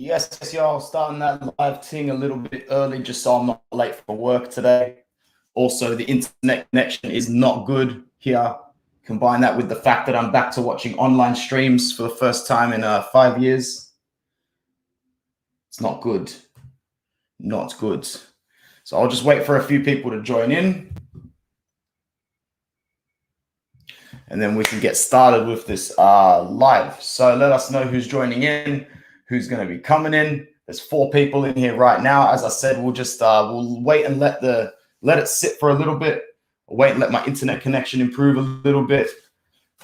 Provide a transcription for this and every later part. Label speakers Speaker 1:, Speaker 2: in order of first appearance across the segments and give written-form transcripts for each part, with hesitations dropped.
Speaker 1: Yes, y'all, starting that live thing a little bit early just so I'm not late for work today. Also, the internet connection is not good here. Combine that with the fact that I'm back to watching online streams for the first time in 5 years. It's not good. Not good. So I'll just wait for a few people to join in. And then we can get started with this live. So let us know who's joining in, who's going to be coming in. There's 4 people in here right now. As I said, we'll just we'll wait and let it sit for a little bit. I'll wait and let my internet connection improve a little bit.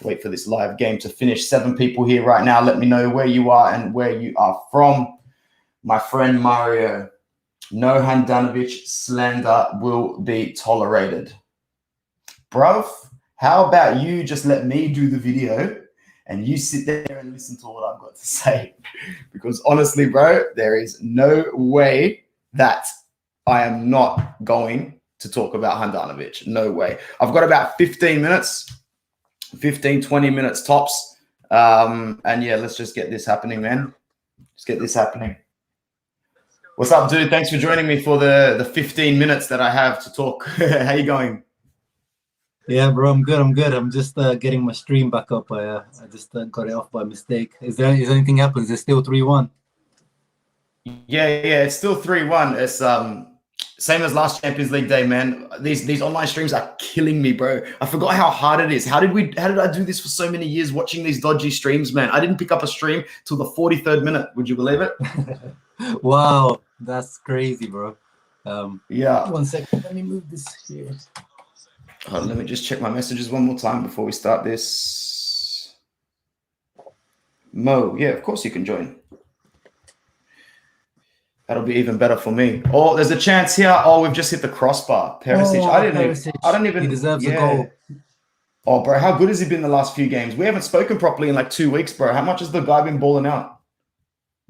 Speaker 1: Wait for this live game to finish. 7 people here right now. Let me know where you are and where you are from. My friend Mario, no Handanovic slander will be tolerated. Bruv, how about you just let me do the video and you sit there and listen to what I've got to say? Because honestly, bro, there is no way that I am not going to talk about Handanovic. No way. I've got about 15 minutes, 15, 20 minutes tops. And yeah, let's just get this happening, man. Let's get this happening. What's up, dude? Thanks for joining me for the 15 minutes that I have to talk. How you going?
Speaker 2: Yeah, bro, I'm good. I'm just getting my stream back up. I just got it off by mistake. Is anything happened? Is it still 3-1?
Speaker 1: Yeah, it's still 3-1. It's same as last Champions League day, man. These online streams are killing me, bro. I forgot how hard it is. How did I do this for so many years watching these dodgy streams, man? I didn't pick up a stream till the 43rd minute. Would you believe it?
Speaker 2: Wow, that's crazy, bro.
Speaker 1: Yeah.
Speaker 2: 1 second. Let me move this here.
Speaker 1: Let me just check my messages one more time before we start this. Mo, yeah, of course you can join. That'll be even better for me. Oh, there's a chance here. Oh, we've just hit the crossbar. Perisic.
Speaker 2: Oh,
Speaker 1: I don't even.
Speaker 2: He deserves a goal.
Speaker 1: Oh, bro, how good has he been the last few games? We haven't spoken properly in like 2 weeks, bro. How much has the guy been balling out?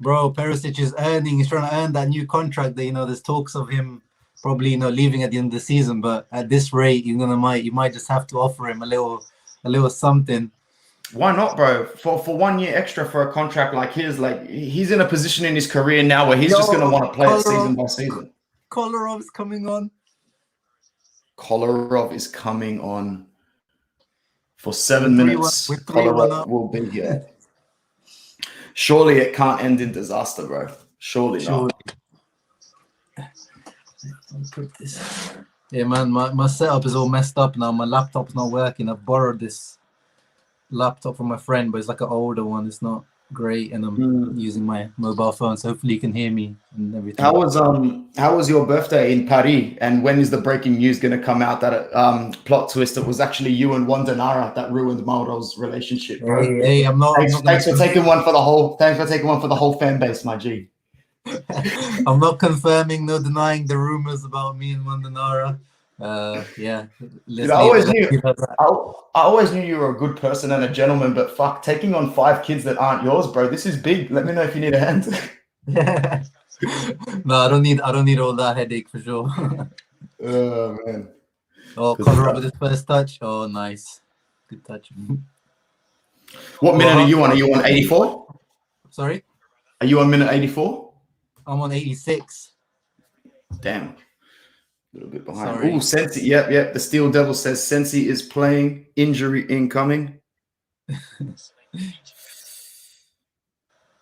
Speaker 2: Bro, Perisic is earning. He's trying to earn that new contract. That there's talks of him probably leaving at the end of the season. But at this rate, you might just have to offer him a little something.
Speaker 1: Why not, bro? For 1 year extra for a contract like his, like he's in a position in his career now where he's just going to want to play it season by season.
Speaker 2: Kolarov is coming on.
Speaker 1: Kolarov is coming on for 7 minutes. Kolarov will be here. Surely it can't end in disaster, bro. Surely not.
Speaker 2: I'll put this. Yeah, man, my setup is all messed up now. My laptop's not working. I've borrowed this laptop from my friend, but it's like an older one. It's not great, and I'm using my mobile phone, so hopefully you can hear me and everything.
Speaker 1: How was your birthday in Paris, and when is the breaking news going to come out that plot twist, it was actually you and Onana that ruined Mauro's relationship, bro?
Speaker 2: Hey, I'm not
Speaker 1: thanks for taking one for the whole fan base, my G.
Speaker 2: I'm not confirming nor denying the rumors about me and Onana. Yeah.
Speaker 1: Dude, I always knew you were a good person and a gentleman, but fuck, taking on 5 kids that aren't yours, bro, this is big. Let me know if you need a hand.
Speaker 2: No, I don't need all that headache for sure.
Speaker 1: Oh man.
Speaker 2: Oh, Conor with his first touch. Oh, nice. Good touch.
Speaker 1: What minute are you on? Are you on 84?
Speaker 2: Sorry?
Speaker 1: Are you on minute 84?
Speaker 2: I'm on 86.
Speaker 1: Damn. A little bit behind. Oh, Sensi. Yep. The Steel Devil says Sensi is playing. Injury incoming.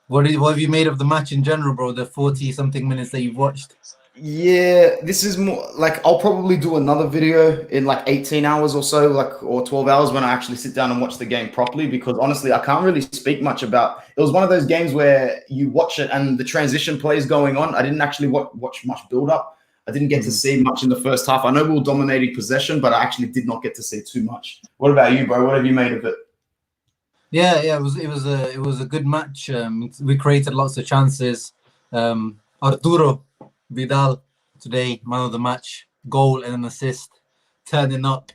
Speaker 2: What have you made of the match in general, bro? The 40-something minutes that you've watched?
Speaker 1: Yeah, this is more like I'll probably do another video in like 18 hours or so, or 12 hours when I actually sit down and watch the game properly, because honestly, I can't really speak much about. It was one of those games where you watch it and the transition plays going on. I didn't actually watch much build up. I didn't get to see much in the first half. I know we were dominating possession, but I actually did not get to see too much. What about you, bro? What have you made of it?
Speaker 2: Yeah, it was a good match. We created lots of chances. Arturo Vidal today, man of the match, goal and an assist, turning up.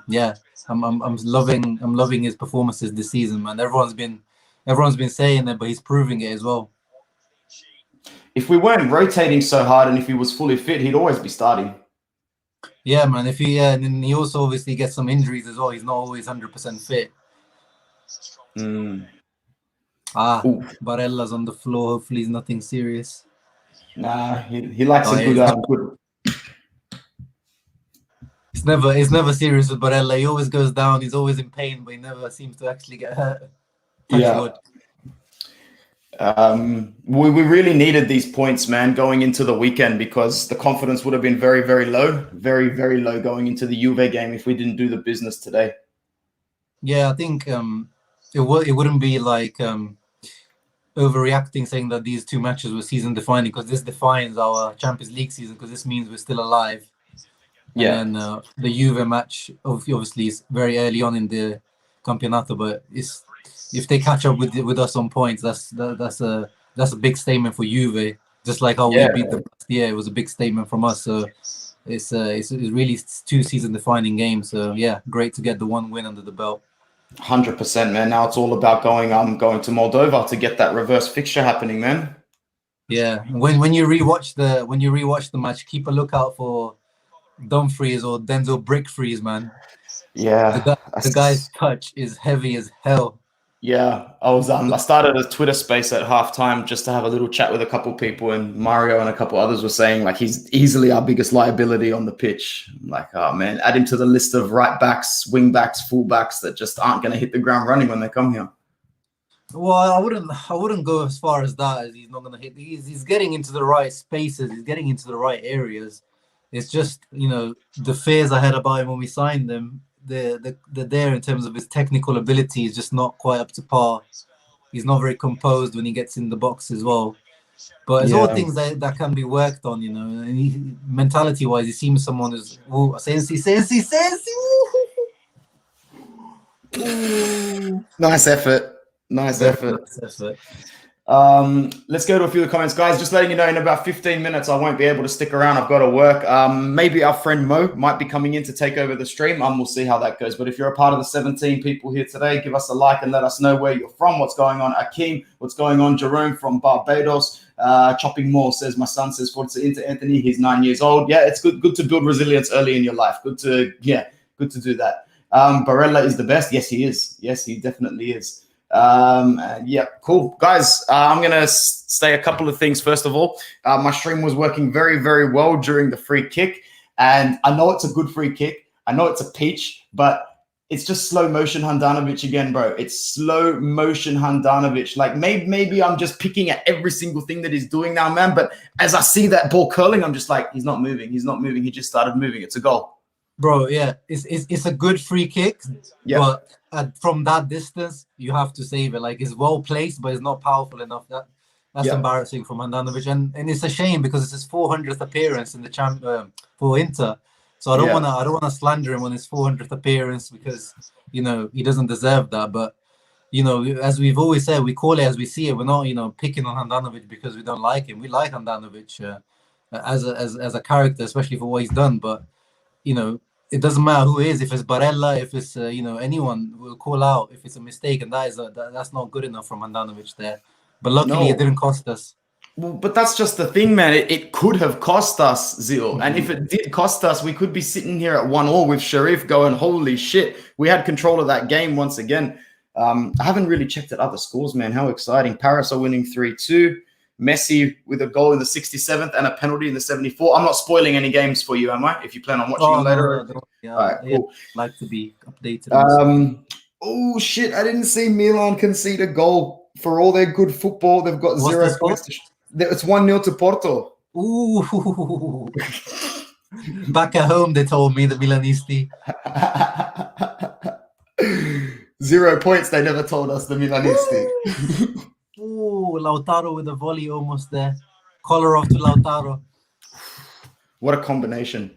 Speaker 2: Yeah, I'm loving his performances this season, man. Everyone's been saying it, but he's proving it as well.
Speaker 1: If we weren't rotating so hard and if he was fully fit, he'd always be starting.
Speaker 2: Yeah, man. And he also obviously gets some injuries as well. He's not always 100% fit.
Speaker 1: Ooh,
Speaker 2: Barella's on the floor. Hopefully, it's nothing serious.
Speaker 1: nah, he likes
Speaker 2: Oh,
Speaker 1: a good,
Speaker 2: yeah,
Speaker 1: good.
Speaker 2: it's never serious with Barella. He always goes down. He's always in pain, but he never seems to actually get hurt. Touch
Speaker 1: Yeah.
Speaker 2: wood.
Speaker 1: We really needed these points, man, going into the weekend because the confidence would have been very, very low, very, very low going into the Juve game if we didn't do the business today.
Speaker 2: Yeah, I think it wouldn't be like overreacting saying that these two matches were season defining, because this defines our Champions League season, because this means we're still alive. And
Speaker 1: Yeah.
Speaker 2: then the Juve match obviously is very early on in the Campeonato, but if they catch up with us on points, that's a big statement for Juve. Just like how we
Speaker 1: Yeah.
Speaker 2: beat them last year, it was a big statement from us. So it's really two season defining games. So yeah, great to get the one win under the belt.
Speaker 1: 100%, man. Now it's all about going to Moldova to get that reverse fixture happening, man.
Speaker 2: Yeah, when you rewatch the match, keep a lookout for Dumfries or Denzel Brickfries, man.
Speaker 1: Yeah.
Speaker 2: The guy's touch is heavy as hell.
Speaker 1: Yeah, I started a Twitter space at halftime just to have a little chat with a couple people, and Mario and a couple others were saying like he's easily our biggest liability on the pitch. I'm like, oh man, add him to the list of right backs, wing backs, full backs that just aren't going to hit the ground running when they come here.
Speaker 2: Well, I wouldn't go as far as that, as he's not gonna hit. He's getting into the right spaces. He's getting into the right areas. It's just, the fears I had about him when we signed him. They're there in terms of his technical ability. Is just not quite up to par. He's not very composed when he gets in the box as well. But it's all
Speaker 1: Yeah,
Speaker 2: things that can be worked on, And mentality wise, he seems someone who's sensi.
Speaker 1: nice effort, nice
Speaker 2: Very
Speaker 1: effort.
Speaker 2: nice effort.
Speaker 1: Let's go to a few of the comments, guys. Just letting you know, in about 15 minutes, I won't be able to stick around. I've got to work. Maybe our friend Mo might be coming in to take over the stream. We'll see how that goes. But if you're a part of the 17 people here today, give us a like and let us know where you're from, what's going on. Akeem, what's going on? Jerome from Barbados. Chopping More says, my son says, Forza into Anthony. He's 9 years old. Yeah, it's good to build resilience early in your life. Good to do that. Barella is the best. Yes, he is. Yes, he definitely is. Yeah, cool, guys. I'm gonna say a couple of things. First of all, my stream was working very, very well during the free kick, and I know it's a good free kick. I know it's a peach, but it's just slow motion Handanovic again, bro. It's slow motion Handanovic. Like maybe I'm just picking at every single thing that he's doing now, man. But as I see that ball curling, I'm just like, he's not moving. He's not moving. He just started moving. It's a goal.
Speaker 2: Bro, yeah, it's a good free kick,
Speaker 1: Yep.
Speaker 2: but from that distance, you have to save it. Like, it's well placed, but it's not powerful enough. That's
Speaker 1: Yep.
Speaker 2: embarrassing from Handanovic, and it's a shame because it's his 400th appearance in the champ for Inter. So I don't wanna slander him on his 400th appearance because he doesn't deserve that. But as we've always said, we call it as we see it. We're not picking on Handanovic because we don't like him. We like Handanovic as a character, especially for what he's done, but. It doesn't matter who it is. If it's Barella, if it's anyone, will call out if it's a mistake, and that's not good enough from Handanovic there. But luckily, it didn't cost us.
Speaker 1: Well, but that's just the thing, man. It could have cost us, Zil. And if it did cost us, we could be sitting here at 1-1 with Sharif going, holy shit, we had control of that game once again. I haven't really checked at other scores, man. How exciting. Paris are winning 3-2. Messi with a goal in the 67th and a penalty in the 74th. I'm not spoiling any games for you, am I? If you plan on watching them later.
Speaker 2: No. Yeah,
Speaker 1: all right, cool.
Speaker 2: Like to be updated.
Speaker 1: Oh, shit. I didn't see Milan concede a goal. For all their good football, they've got 0 points. It's 1-0 to Porto.
Speaker 2: Ooh. Back at home, they told me, the Milanisti.
Speaker 1: 0 points, they never told us, the Milanisti.
Speaker 2: Ooh, Lautaro with a volley almost there. Kolarov to Lautaro.
Speaker 1: What a combination.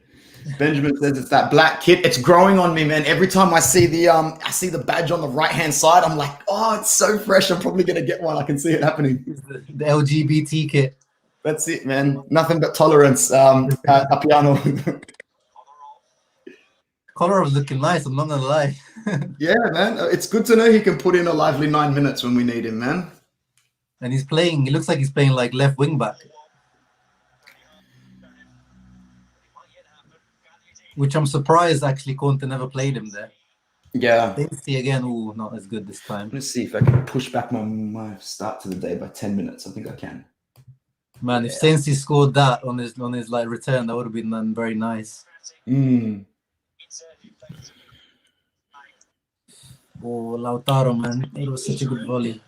Speaker 1: Benjamin says it's that black kit. It's growing on me, man. Every time I see the badge on the right-hand side, I'm like, oh, it's so fresh. I'm probably going to get one. I can see it happening.
Speaker 2: The LGBT kit.
Speaker 1: That's it, man. Nothing but tolerance. Appiano.
Speaker 2: Kolarov's looking nice, I'm not going to lie.
Speaker 1: Yeah, man. It's good to know he can put in a lively 9 minutes when we need him, man.
Speaker 2: And he looks like he's playing like left wing back. Which I'm surprised actually Conte never played him there.
Speaker 1: Yeah.
Speaker 2: Stacey again, ooh, not as good this time.
Speaker 1: Let's see if I can push back my start to the day by 10 minutes. I think I can.
Speaker 2: Man, if Stacey scored that on his like return, that would have been very nice. Oh, Lautaro, man, it was such a good volley.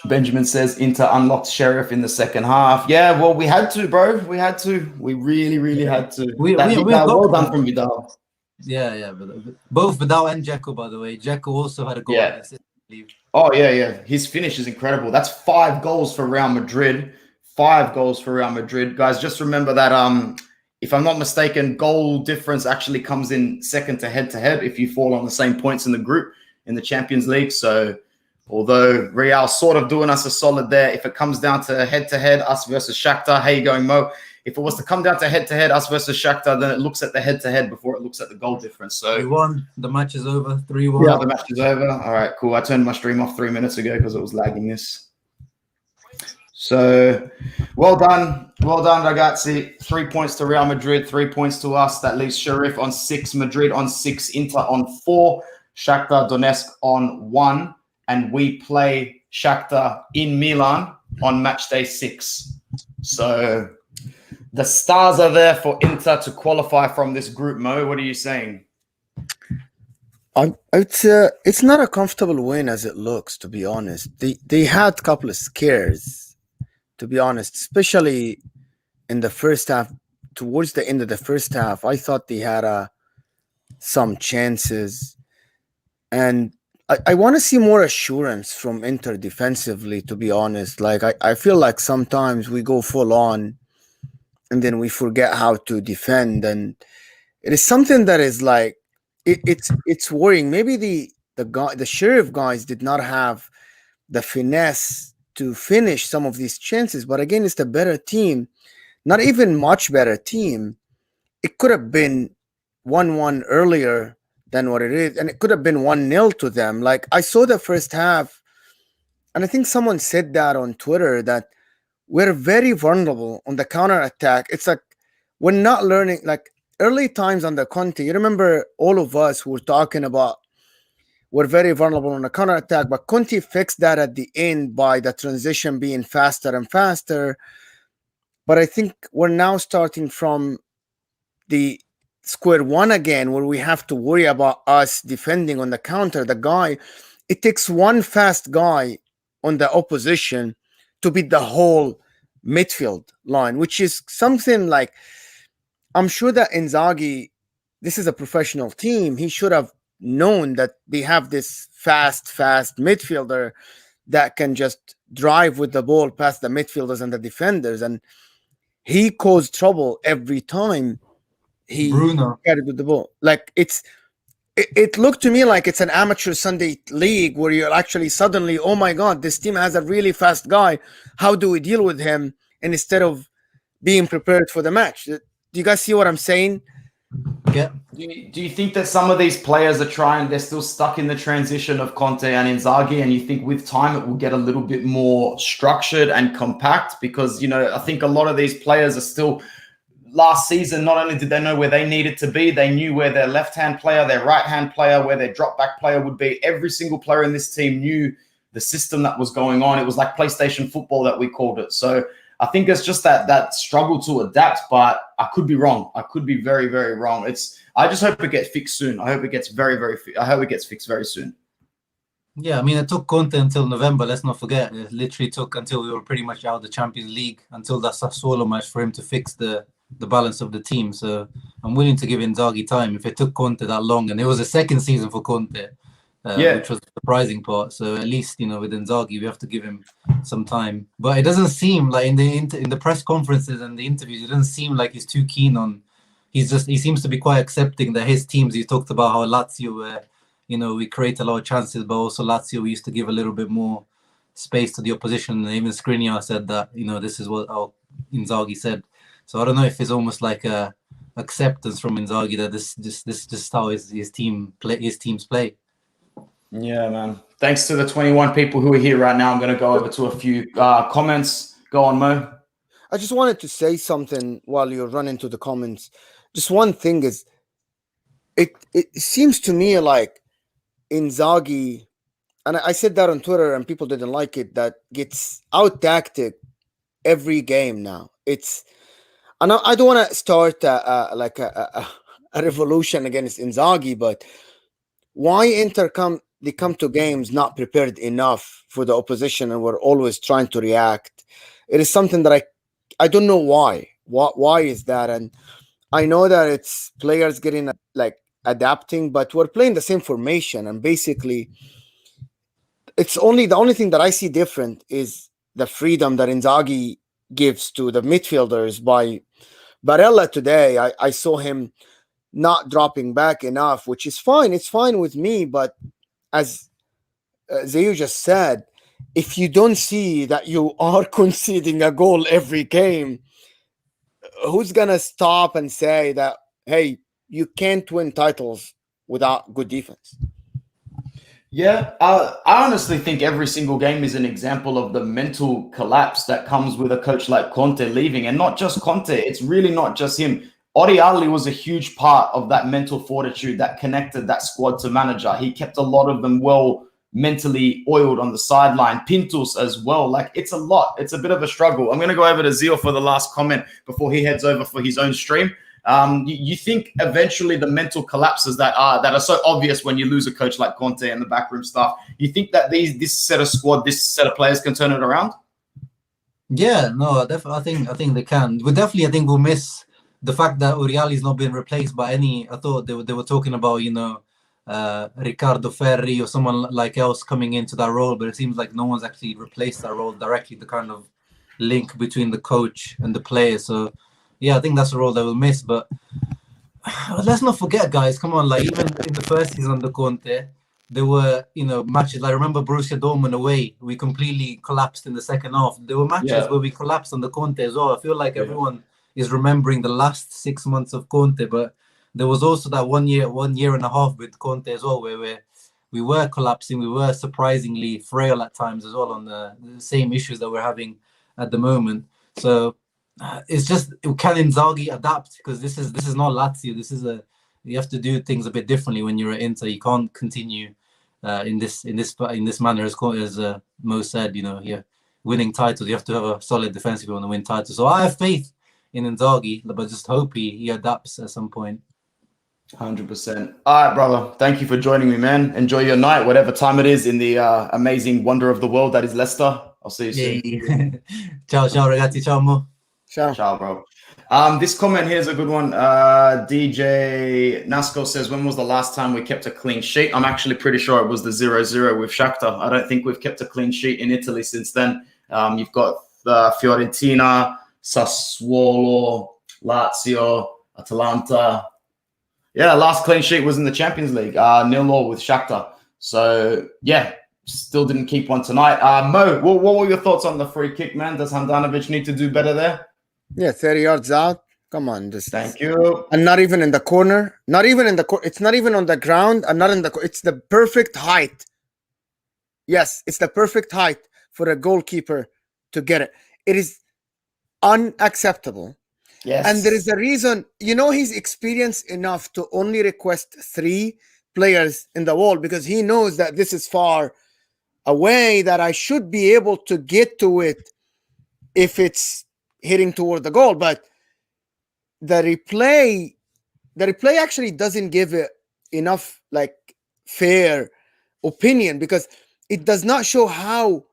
Speaker 1: Benjamin says Inter unlocked Sheriff in the second half. Yeah, well, we had to, bro. We had to. We really, really had to.
Speaker 2: We
Speaker 1: Vidal, well done
Speaker 2: got
Speaker 1: from Vidal.
Speaker 2: yeah, but both Vidal and Dzeko, by the way. Dzeko also had a goal.
Speaker 1: Yeah. Oh, yeah. His finish is incredible. That's 5 goals for Real Madrid. 5 goals for Real Madrid. Guys, just remember that if I'm not mistaken, goal difference actually comes in second to head if you fall on the same points in the group in the Champions League. So although Real sort of doing us a solid there, if it comes down to head, us versus Shakhtar, how you going, Mo? If it was to come down to head, us versus Shakhtar, then it looks at the head before it looks at the goal difference. So
Speaker 2: we won. The match is over. 3-1.
Speaker 1: Yeah, the match is over. All right, cool. I turned my stream off 3 minutes ago because it was lagging this. So well done, ragazzi. 3 points to Real Madrid, 3 points to us. That leaves Sheriff on 6, Madrid on 6, Inter on 4, Shakhtar Donetsk on 1. And we play Shakhtar in Milan on match day 6. So the stars are there for Inter to qualify from this group, Mo. What are you saying?
Speaker 3: It's not a comfortable win as it looks, to be honest. They had a couple of scares, to be honest, especially in the first half. Towards the end of the first half, I thought they had some chances, and I want to see more assurance from Inter defensively, to be honest. Like I feel like sometimes we go full on and then we forget how to defend, and it is something that is like it's worrying. Maybe the Sheriff guys did not have the finesse to finish some of these chances, but again, it's the better team, not even much better team. It could have been 1-1 earlier than what it is, and it could have been 1-0 to them. Like I saw the first half, and I think someone said that on Twitter that we're very vulnerable on the counter attack. It's like we're not learning. Like early times under Conte, you remember all of us who were talking about we're very vulnerable on the counter attack, but Conte fixed that at the end by the transition being faster and faster. But I think we're now starting from the square one again, where we have to worry about us defending on the counter. It takes one fast guy on the opposition to beat the whole midfield line, which is something like, I'm sure that Inzaghi, this is a professional team. He should have known that they have this fast midfielder that can just drive with the ball past the midfielders and the defenders. And he caused trouble every time he carried with the ball. Like it looked to me like it's an amateur Sunday league where you're actually suddenly, oh my God, this team has a really fast guy. How do we deal with him? And instead of being prepared for the match. Do you guys see what I'm saying?
Speaker 2: Yeah.
Speaker 1: Do you think that some of these players they're still stuck in the transition of Conte and Inzaghi, and you think with time it will get a little bit more structured and compact? Because, I think a lot of these players are still, last season, not only did they know where they needed to be, they knew where their left-hand player, their right-hand player, where their drop-back player would be. Every single player in this team knew the system that was going on. It was like PlayStation football that we called it. So I think it's just that struggle to adapt, but I could be wrong. I could be very, very wrong. I just hope it gets fixed soon. I hope it gets fixed very soon.
Speaker 2: Yeah, I mean, it took Conte until November. Let's not forget. It literally took until we were pretty much out of the Champions League, until that Sassuolo match for him to fix the balance of the team. So I'm willing to give Inzaghi time. If it took Conte that long, and it was a second season for Conte, which was the surprising part. So at least, with Inzaghi, we have to give him some time. But it doesn't seem like in the press conferences and the interviews, it doesn't seem like he's too keen on. He seems to be quite accepting that his teams. He talked about how Lazio, we create a lot of chances, but also Lazio, we used to give a little bit more space to the opposition. And even Skriniar said that, this is what Inzaghi said. So I don't know if it's almost like a acceptance from Inzaghi that this just how his teams play.
Speaker 1: Yeah, man. Thanks to the 21 people who are here right now. I'm going to go over to a few comments. Go on, Mo.
Speaker 3: I just wanted to say something while you're running to the comments. Just one thing is, it seems to me like Inzaghi, and I said that on Twitter and people didn't like it, that gets out tactic every game now. And I don't want to start like a revolution against Inzaghi, but why they come to games not prepared enough for the opposition and we're always trying to react? It is something that I don't know why. Why is that? And I know that it's players getting like adapting, but we're playing the same formation, and basically it's only the only thing that I see different is the freedom that Inzaghi gives to the midfielders. By Barella today, I saw him not dropping back enough, which is fine. It's fine with me, but as Zayu just said, if you don't see that you are conceding a goal every game, who's gonna stop and say that, hey, you can't win titles without good defense?
Speaker 1: Yeah, I honestly think every single game is an example of the mental collapse that comes with a coach like Conte leaving. And not just Conte, it's really not just him. Oriali was a huge part of that mental fortitude that connected that squad to manager. He kept a lot of them well mentally oiled on the sideline. Pintus as well. Like, it's a lot. It's a bit of a struggle. I'm going to go over to Zio for the last comment before he heads over for his own stream. You think eventually the mental collapses that are so obvious when you lose a coach like Conte and the backroom staff, you think that this set of squad, this set of players can turn it around?
Speaker 2: Yeah, no, I think they can. We definitely, I think we'll miss the fact that Uriali's not been replaced by any. I thought they were talking about, Riccardo Ferri or someone like else coming into that role, but it seems like no one's actually replaced that role directly. The kind of link between the coach and the player. So yeah, I think that's a role that we'll miss. But let's not forget, guys. Come on, like even in the first season under Conte, there were matches. I remember Borussia Dortmund away. We completely collapsed in the second half. There were matches where we collapsed under Conte as well. I feel like everyone is remembering the last 6 months of Conte, but there was also that 1 year and a half with Conte as well, where we were collapsing. We were surprisingly frail at times as well on the same issues that we're having at the moment. So it's just, can Inzaghi adapt? Because this is not Lazio. You have to do things a bit differently when you're at Inter. You can't continue in this manner, as Mo said. Winning titles, you have to have a solid defense if you want to win titles. So I have faith in Inzaghi, but just hope he adapts at some point.
Speaker 1: 100%. All right, brother. Thank you for joining me, man. Enjoy your night, whatever time it is in the amazing wonder of the world that is Leicester. I'll see you soon.
Speaker 2: Ciao, ragazzi. Ciao, Mo.
Speaker 1: Ciao, bro. This comment here is a good one. DJ Nasco says, when was the last time we kept a clean sheet? I'm actually pretty sure it was the 0-0 with Shakhtar. I don't think we've kept a clean sheet in Italy since then. You've got Fiorentina, Sassuolo, Lazio, Atalanta. Yeah, last clean sheet was in the Champions League, 0-0 with Shakhtar. So, yeah, still didn't keep one tonight. Mo, what were your thoughts on the free kick, man? Does Handanovic need to do better there?
Speaker 3: Yeah, 30 yards out. Come on.
Speaker 1: Thank you.
Speaker 3: And not even in the corner. Not even in the corner. It's not even on the ground. And not in the It's the perfect height. Yes, it's the perfect height for a goalkeeper to get it. It is unacceptable.
Speaker 1: Yes.
Speaker 3: And there is a reason, he's experienced enough to only request 3 players in the wall, because he knows that this is far away, that I should be able to get to it if it's hitting toward the goal. But the replay actually doesn't give it enough fair opinion, because it does not show how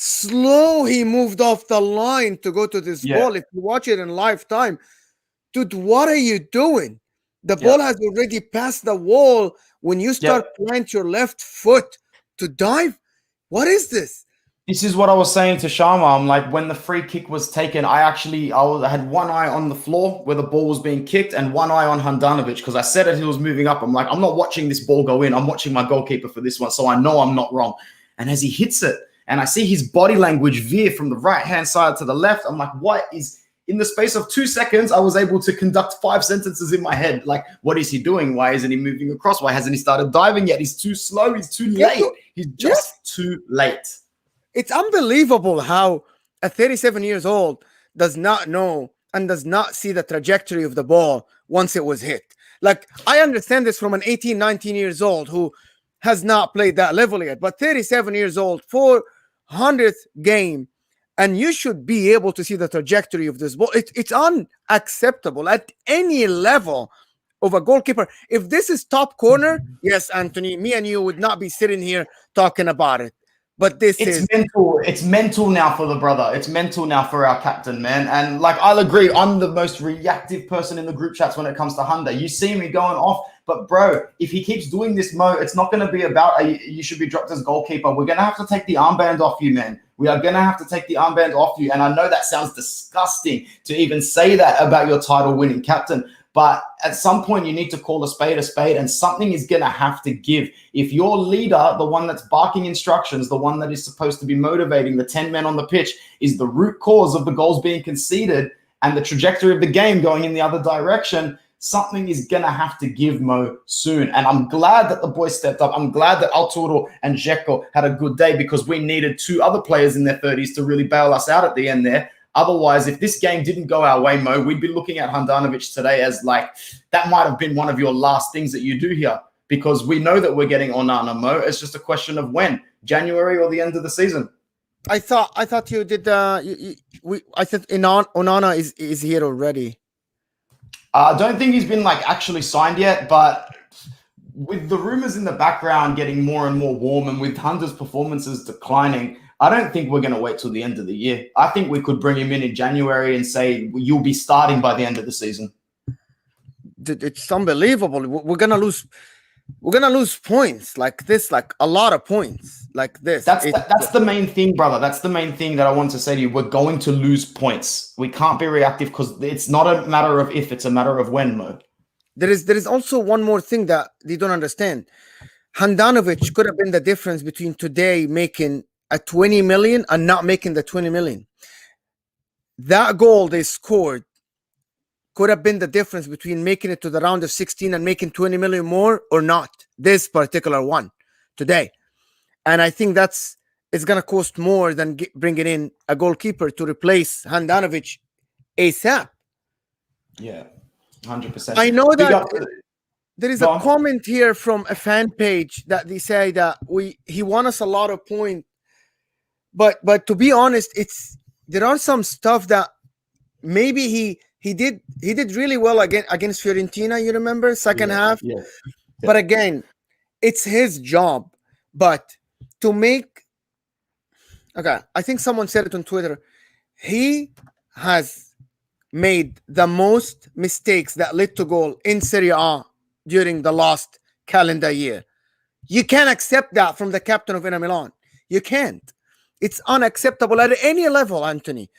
Speaker 3: slow he moved off the line to go to this ball. If you watch it in live time, dude, what are you doing? The ball has already passed the wall. When you start plant your left foot to dive, what is this?
Speaker 1: This is what I was saying to Sharma. I'm like, when the free kick was taken, I had one eye on the floor where the ball was being kicked and one eye on Handanovic, because I said as he was moving up, I'm like, I'm not watching this ball go in. I'm watching my goalkeeper for this one, so I know I'm not wrong. And as he hits it, and I see his body language veer from the right-hand side to the left, I'm like, what is... In the space of 2 seconds, I was able to conduct 5 sentences in my head. Like, what is he doing? Why isn't he moving across? Why hasn't he started diving yet? He's too slow. He's too late. He's just too late.
Speaker 3: It's unbelievable how a 37 years old does not know and does not see the trajectory of the ball once it was hit. Like, I understand this from an 18, 19 years old who has not played that level yet. But 37 years old, 400th game, and you should be able to see the trajectory of this ball. It's unacceptable at any level of a goalkeeper. If this is top corner, yes, Anthony, me and you would not be sitting here talking about it. But
Speaker 1: it's mental. It's mental now for the brother. It's mental now for our captain, man. And like, I'll agree, I'm the most reactive person in the group chats when it comes to Handa. You see me going off, but bro, if he keeps doing this, Mo, it's not going to be about you should be dropped as goalkeeper. We're going to have to take the armband off you, man. We are going to have to take the armband off you. And I know that sounds disgusting to even say that about your title-winning captain. But at some point, you need to call a spade, and something is going to have to give. If your leader, the one that's barking instructions, the one that is supposed to be motivating the 10 men on the pitch, is the root cause of the goals being conceded and the trajectory of the game going in the other direction, something is going to have to give, Mo, soon. And I'm glad that the boys stepped up. I'm glad that Arturo and Dzeko had a good day, because we needed two other players in their 30s to really bail us out at the end there. Otherwise, if this game didn't go our way, Mo, we'd be looking at Handanovic today as like, that might have been one of your last things that you do here, because we know that we're getting Onana, Mo. It's just a question of when, January or the end of the season.
Speaker 3: I thought you did. I said Onana is here already.
Speaker 1: I don't think he's been like actually signed yet, but with the rumors in the background getting more and more warm, and with Handa's performances declining, I don't think we're going to wait till the end of the year. I think we could bring him in January and say, you'll be starting by the end of the season.
Speaker 3: It's unbelievable. We're going to lose. We're going to lose points like this, like a lot of points like this.
Speaker 1: That's the main thing, brother. That's the main thing that I want to say to you. We're going to lose points. We can't be reactive, because it's not a matter of if, it's a matter of when, Mo.
Speaker 3: There is also one more thing that they don't understand. Handanovic could have been the difference between today making a 20 million and not making the 20 million. That goal they scored could have been the difference between making it to the round of 16 and making 20 million more or not. This particular one today. And I think it's going to cost more than bringing in a goalkeeper to replace Handanovic ASAP.
Speaker 1: Yeah, 100%.
Speaker 3: I know that there is a comment here from a fan page that they say that he won us a lot of points. But to be honest, there are some stuff that maybe he did really well against Fiorentina. You remember second half,
Speaker 1: yeah.
Speaker 3: But again, it's his job. But to make I think someone said it on Twitter. He has made the most mistakes that led to goal in Serie A during the last calendar year. You can't accept that from the captain of Inter Milan. You can't. It's unacceptable at any level, Anthony.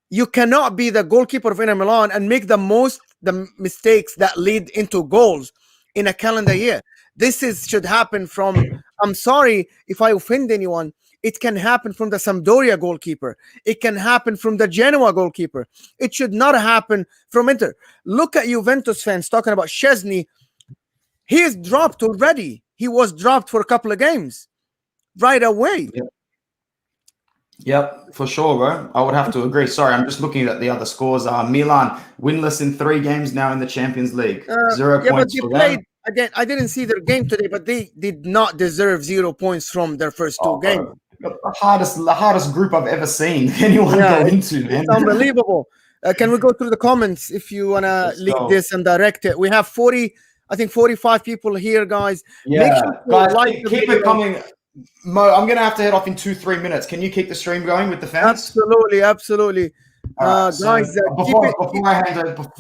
Speaker 3: You cannot be the goalkeeper of Inter Milan and make the mistakes that lead into goals in a calendar year. Should happen from, I'm sorry if I offend anyone, it can happen from the Sampdoria goalkeeper. It can happen from the Genoa goalkeeper. It should not happen from Inter. Look at Juventus fans talking about Szczesny. He is dropped already. He was dropped for a couple of games right away.
Speaker 1: Yep, for sure, bro. I would have to agree. Sorry, I'm just looking at the other scores. Milan winless in 3 games now in the Champions League. 0 points for them.
Speaker 3: Again, I didn't see their game today, but they did not deserve 0 points from their first 2 games.
Speaker 1: The hardest group I've ever seen anyone go into, man.
Speaker 3: It's unbelievable. Can we go through the comments if you want to lead this and direct it? We have 45 people here, guys.
Speaker 1: Yeah,
Speaker 3: make sure
Speaker 1: guys, keep it coming. Mo, I'm going to have to head off in 2-3 minutes. Can you keep the stream going with the fans?
Speaker 3: Absolutely.
Speaker 1: Right,
Speaker 3: guys,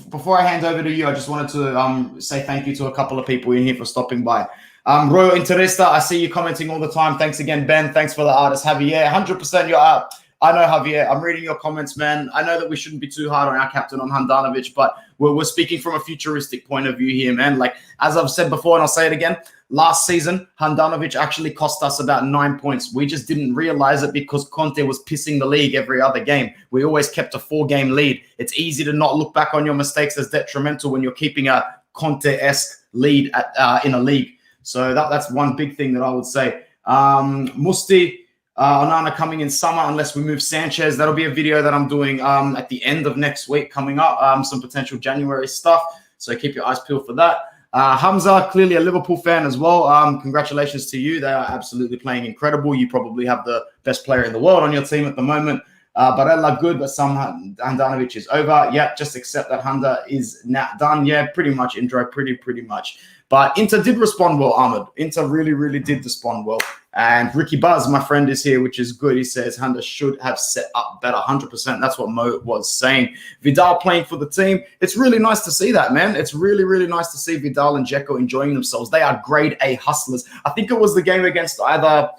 Speaker 1: before I hand over to you, I just wanted to say thank you to a couple of people in here for stopping by. Royal Interista, I see you commenting all the time. Thanks again, Ben. Thanks for the artist, Javier. 100% you're up. I know, Javier. I'm reading your comments, man. I know that we shouldn't be too hard on our captain, on Handanovic, but we're speaking from a futuristic point of view here, man. Like, as I've said before, and I'll say it again, last season, Handanovic actually cost us about 9 points. We just didn't realize it because Conte was pissing the league every other game. We always kept a 4-game lead. It's easy to not look back on your mistakes as detrimental when you're keeping a Conte-esque lead in a league. So that's one big thing that I would say. Musti, Onana coming in summer unless we move Sanchez. That'll be a video that I'm doing at the end of next week coming up. Some potential January stuff. So keep your eyes peeled for that. Hamza, clearly a Liverpool fan as well. Congratulations to you. They are absolutely playing incredible. You probably have the best player in the world on your team at the moment. Barella good, but somehow Handanovic is over. Yeah, just accept that Handa is not done. Yeah, pretty much, Indra, pretty much. But Inter did respond well, Ahmed. Inter really did respond well. And Ricky Buzz, my friend, is here, which is good. He says Handa should have set up better, 100%. That's what Mo was saying. Vidal playing for the team. It's really nice to see that, man. It's really nice to see Vidal and Dzeko enjoying themselves. They are grade A hustlers. I think it was the game against either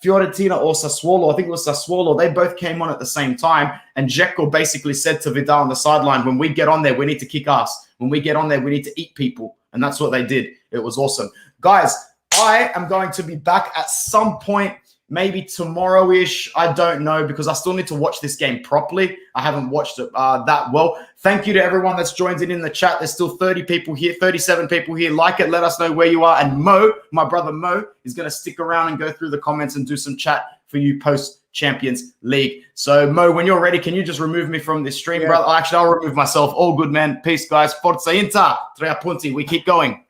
Speaker 1: Fiorentina or Sassuolo. I think it was Sassuolo. They both came on at the same time. And Dzeko basically said to Vidal on the sideline, when we get on there, we need to kick ass. When we get on there, we need to eat people. And that's what they did. It was awesome. Guys, I am going to be back at some point, maybe tomorrow-ish. I don't know, because I still need to watch this game properly. I haven't watched it that well. Thank you to everyone that's joined in the chat. There's still 30 people here, 37 people here. Like it, let us know where you are. And Mo, my brother Mo, is going to stick around and go through the comments and do some chat for you post-Champions League. So, Mo, when you're ready, can you just remove me from this stream, brother? Actually, I'll remove myself. All good, man. Peace, guys. Forza Inter. 3 punti. We keep going.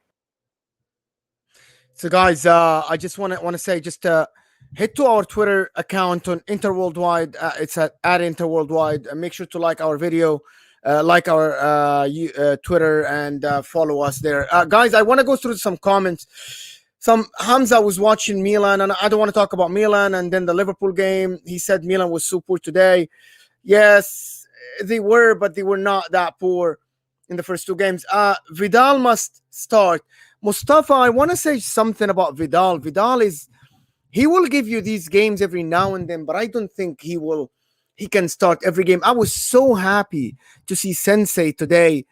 Speaker 3: So, guys, I just want to say, just head to our Twitter account on Interworldwide. It's at Interworldwide. Make sure to like our video, like our Twitter, and follow us there. Guys, I want to go through some comments. Hamza was watching Milan, and I don't want to talk about Milan. And then the Liverpool game, he said Milan was so poor today. Yes, they were, but they were not that poor in the first two games. Vidal must start. Mustafa, I want to say something about Vidal. He will give you these games every now and then, but I don't think he can start every game. I was so happy to see Sensei today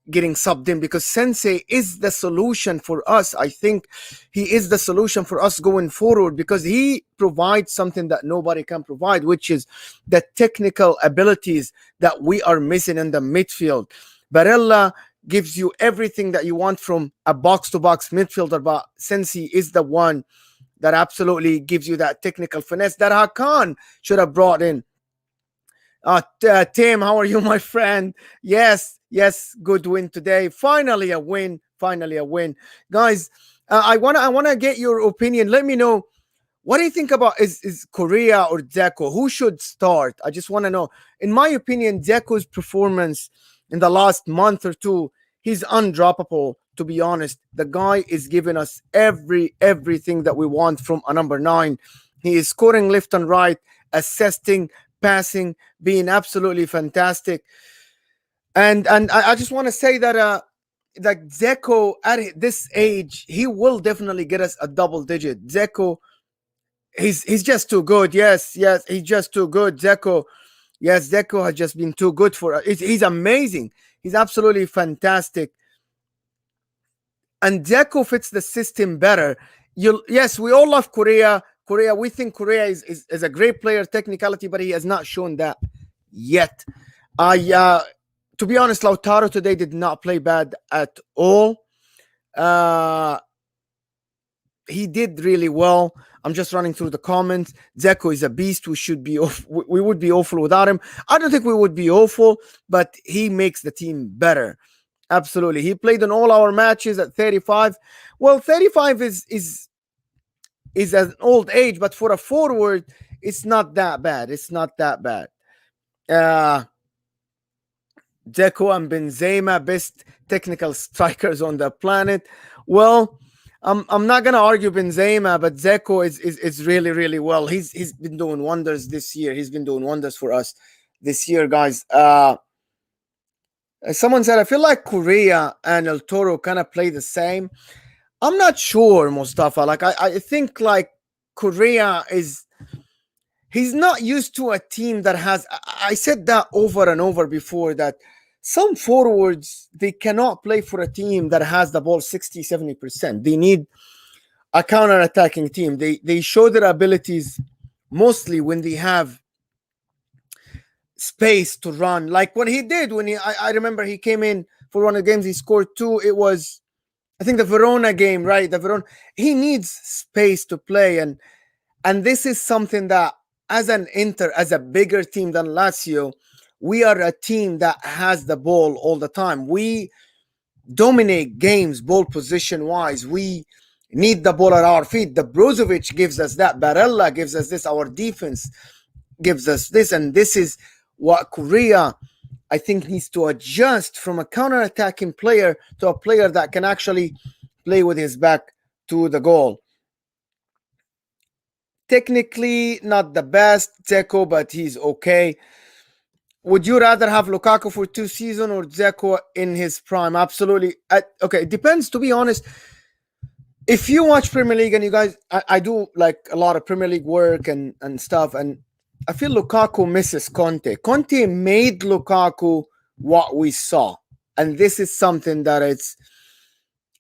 Speaker 3: getting subbed in, because Sensei is the solution for us. I think he is the solution for us going forward, because he provides something that nobody can provide, which is the technical abilities that we are missing in the midfield. Barella gives you everything that you want from a box-to-box midfielder, but Sensei is the one that absolutely gives you that technical finesse that Hakan should have brought in. Tim, how are you, my friend? Yes, good win today. Finally a win. Guys, I wanna get your opinion. Let me know, what do you think about is Correa or Dzeko? Who should start? I just want to know. In my opinion, Dzeko's performance in the last month or two, he's undroppable, to be honest. The guy is giving us everything that we want from a number 9. He is scoring left and right, assisting, passing, being absolutely fantastic. And I just want to say that Dzeko at this age, he will definitely get us a double digit. Dzeko, he's just too good. Yes, he's just too good. Dzeko has just been too good for us. He's amazing. He's absolutely fantastic. And Dzeko fits the system better. Yes, we all love Correa. We think Correa is a great player, technicality, but he has not shown that yet. To be honest, Lautaro today did not play bad at all. He did really well. I'm just running through the comments. Dzeko is a beast. We would be awful without him. I don't think we would be awful, but he makes the team better. Absolutely. He played in all our matches at 35. Well, 35 is an old age, but for a forward, it's not that bad. Dzeko and Benzema, best technical strikers on the planet. Well, I'm not gonna argue Benzema, but Dzeko is really well. He's been doing wonders this year. He's been doing wonders for us this year, guys. Someone said, I feel like Correa and El Toro kind of play the same. I'm not sure, Mustafa. Like I think like Correa he's not used to a team that has. I said that over and over before, that some forwards, they cannot play for a team that has the ball 60-70%. They need a counter-attacking team. They show their abilities mostly when they have space to run, like what he did when I remember he came in for one of the games, he scored 2. It was, I think, the Verona game, right? He needs space to play, and this is something that as a bigger team than Lazio, we are a team that has the ball all the time. dominate games ball position wise. We need the ball at our feet. The Brozovic gives us that. Barella gives us this. Our defense gives us this. And this is what Korea, I think, needs to adjust from a counter-attacking player to a player that can actually play with his back to the goal. Technically, not the best, Dzeko, but he's okay. Would you rather have Lukaku for 2 seasons or Dzeko in his prime? Absolutely. Okay, it depends, to be honest. If you watch Premier League, and you guys, I do like a lot of Premier League work and stuff, and I feel Lukaku misses Conte. Conte made Lukaku what we saw. And this is something that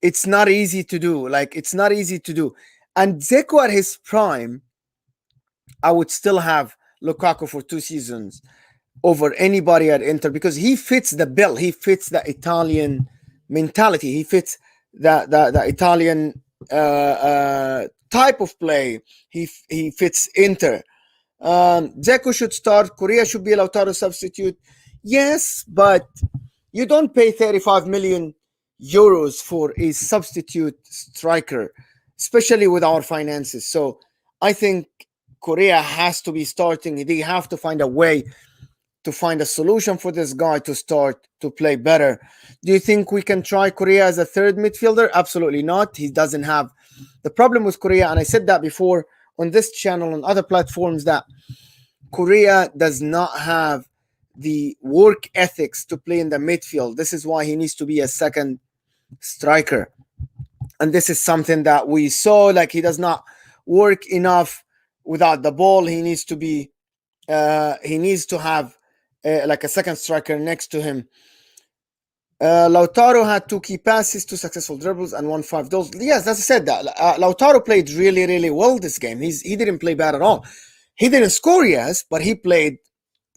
Speaker 3: it's not easy to do. Like, it's not easy to do. And Dzeko at his prime, I would still have Lukaku for 2 seasons over anybody at Inter, because he fits the bill. He fits the Italian mentality. He fits the Italian type of play. He fits Inter. Dzeko should start. Korea should be Lautaro substitute. Yes, but you don't pay 35 million euros for a substitute striker, especially with our finances. So I think Korea has to be starting. They have to find a way to find a solution for this guy to start to play better. Do you think we can try Korea as a third midfielder? Absolutely not. He doesn't have the problem with Korea, and I said that before on this channel, on other platforms, that Korea does not have the work ethics to play in the midfield. This is why he needs to be a second striker. And this is something that we saw, like he does not work enough without the ball. He needs to be, he needs to have like a second striker next to him. Lautaro had 2 key passes, 2 successful dribbles, and 1 5 goals. Yes, as I said, that Lautaro played really, really well this game. He didn't play bad at all. He didn't score, yes, but he played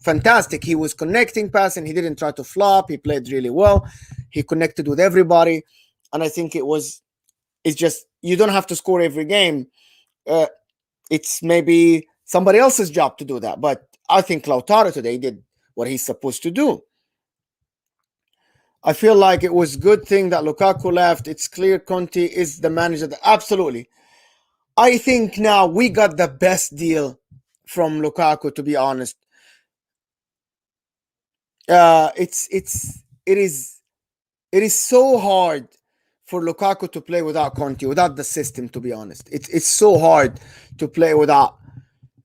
Speaker 3: fantastic. He was connecting passing. He didn't try to flop. He played really well. He connected with everybody, and I think it's just, you don't have to score every game. It's maybe somebody else's job to do that. But I think Lautaro today did what he's supposed to do. I feel like it was a good thing that Lukaku left. It's clear Conte is the manager. Absolutely. I think now we got the best deal from Lukaku, to be honest. It is so hard for Lukaku to play without Conte, without the system, to be honest. It's so hard to play without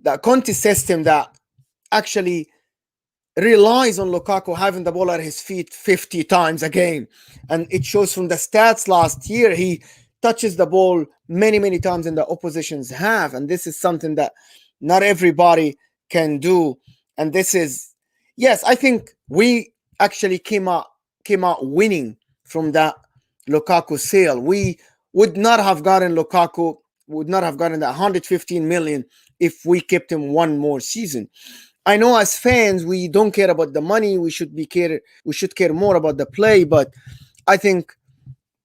Speaker 3: that Conte system that actually relies on Lukaku having the ball at his feet 50 times a game. And it shows from the stats last year. He touches the ball many, many times in the opposition's half. And this is something that not everybody can do. And this is, yes, I think we actually came out winning from that Lukaku sale. We would not have gotten Lukaku, would not have gotten that 115 million if we kept him one more season. I know as fans, we don't care about the money. We should care more about the play. But I think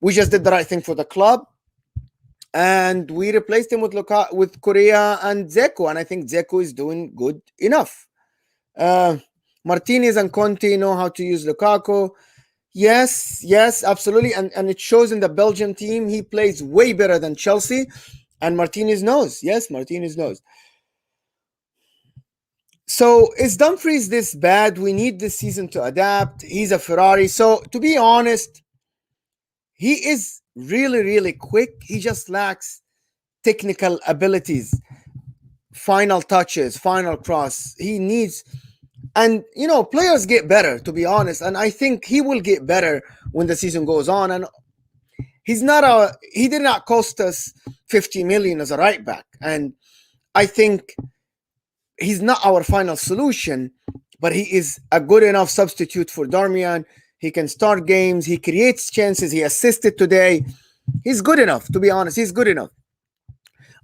Speaker 3: we just did the right thing for the club. And we replaced him with Korea and Dzeko. And I think Dzeko is doing good enough. Martinez and Conte know how to use Lukaku. Yes, absolutely. And it shows in the Belgian team. He plays way better than Chelsea. And Martinez knows. Yes, Martinez knows. So is Dumfries this bad? We need this season to adapt. He's a Ferrari. So to be honest, he is really, really quick. He just lacks technical abilities, final touches, final cross. He needs, and players get better, to be honest. And I think he will get better when the season goes on. And he did not cost us 50 million as a right back. And I think he's not our final solution, but he is a good enough substitute for Darmian. He can start games. He creates chances. He assisted today. He's good enough, to be honest. He's good enough.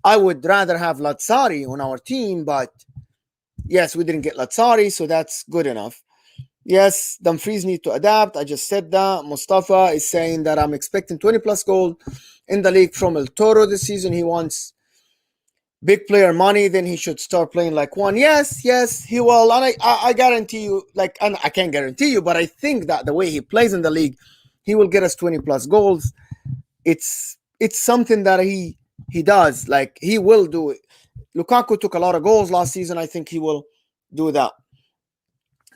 Speaker 3: I would rather have Lazzari on our team, but yes, we didn't get Lazzari, so that's good enough. Yes, Dumfries need to adapt. I just said that. Mustafa is saying that I'm expecting 20+ goals in the league from El Toro this season. He wants big player money, then he should start playing like one. Yes, he will. And I guarantee you, and I can't guarantee you, but I think that the way he plays in the league, He will get us 20 plus goals. It's something that he does. Like, he will do it. Lukaku took a lot of goals last season. I think he will do that.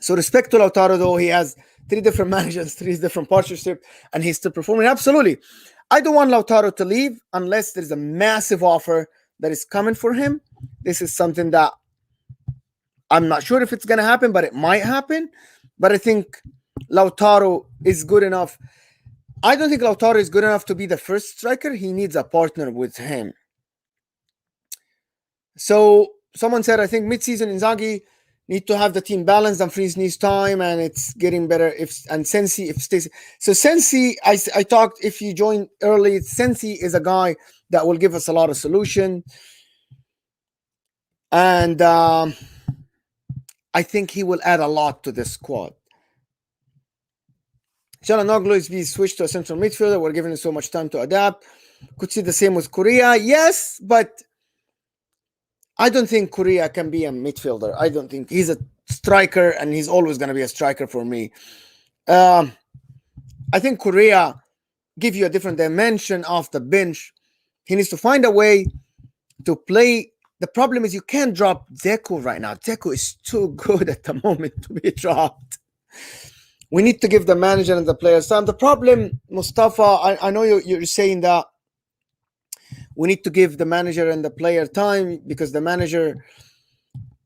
Speaker 3: So respect to Lautaro, though. He has 3 different managers, 3 different partnerships, and he's still performing. Absolutely. I don't want Lautaro to leave unless there's a massive offer that is coming for him. This is something that I'm not sure if it's going to happen, but it might happen. But I think Lautaro is good enough. I don't think Lautaro is good enough to be the first striker. He needs a partner with him. So someone said, I think mid-season Inzaghi need to have the team balanced. Dumfries needs time, and it's getting better. And Sensi, if stays. So Sensi, I talked, if you join early, Sensi is a guy that will give us a lot of solution. And I think he will add a lot to this squad. Çalhanoğlu is being switched to a central midfielder. We're giving him so much time to adapt. Could see the same with Korea. Yes, but I don't think Korea can be a midfielder. I don't think he's a striker, and he's always going to be a striker for me. I think Korea give you a different dimension off the bench. He needs to find a way to play. The problem is you can't drop Dzeko right now. Dzeko is too good at the moment to be dropped. We need to give the manager and the players time. The problem, Mustafa, I know you're saying that we need to give the manager and the player time because the manager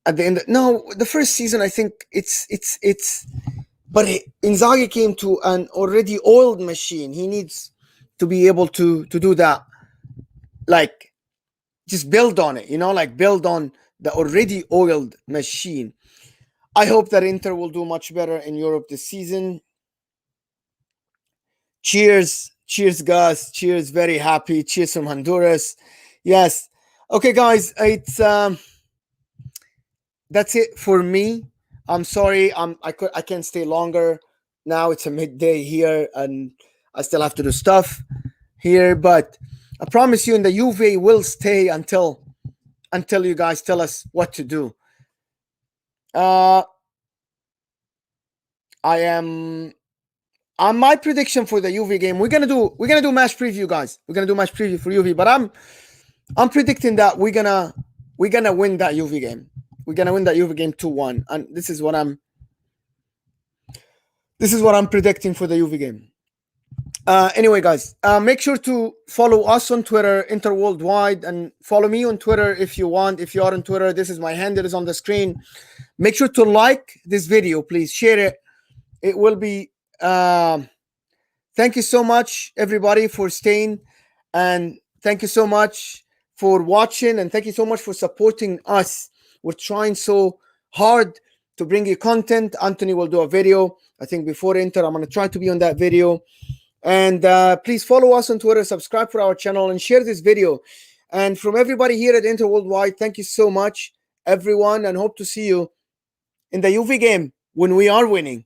Speaker 3: at the end. No, the first season, I think it's. But Inzaghi came to an already oiled machine. He needs to be able to do that. Like, just build on it, like build on the already oiled machine. I hope that Inter will do much better in Europe this season. Cheers. Cheers, Gus. Cheers. Very happy. Cheers from Honduras. Yes. Okay, guys. It's that's it for me. I'm sorry. I can't stay longer. Now it's a midday here, and I still have to do stuff here. But I promise you, in the Juve will stay until you guys tell us what to do. I am on my prediction for the Juve game. We're gonna do match preview, guys. We're gonna do match preview for Juve, but I'm predicting that we're gonna win that Juve game. We're gonna win that Juve game 2-1, and this is what I'm predicting for the Juve game. Anyway, guys, make sure to follow us on Twitter, Inter Worldwide, and follow me on Twitter if you want. If you are on Twitter, this is my handle is on the screen. Make sure to like this video, please. Share it. It will be. Thank you so much, everybody, for staying, and thank you so much for watching, and thank you so much for supporting us. We're trying so hard to bring you content. Anthony will do a video, I think, before Inter. I'm going to try to be on that video. And please follow us on Twitter, subscribe for our channel, and share this video. And from everybody here at Inter Worldwide, thank you so much, everyone, and hope to see you in the Juve game when we are winning.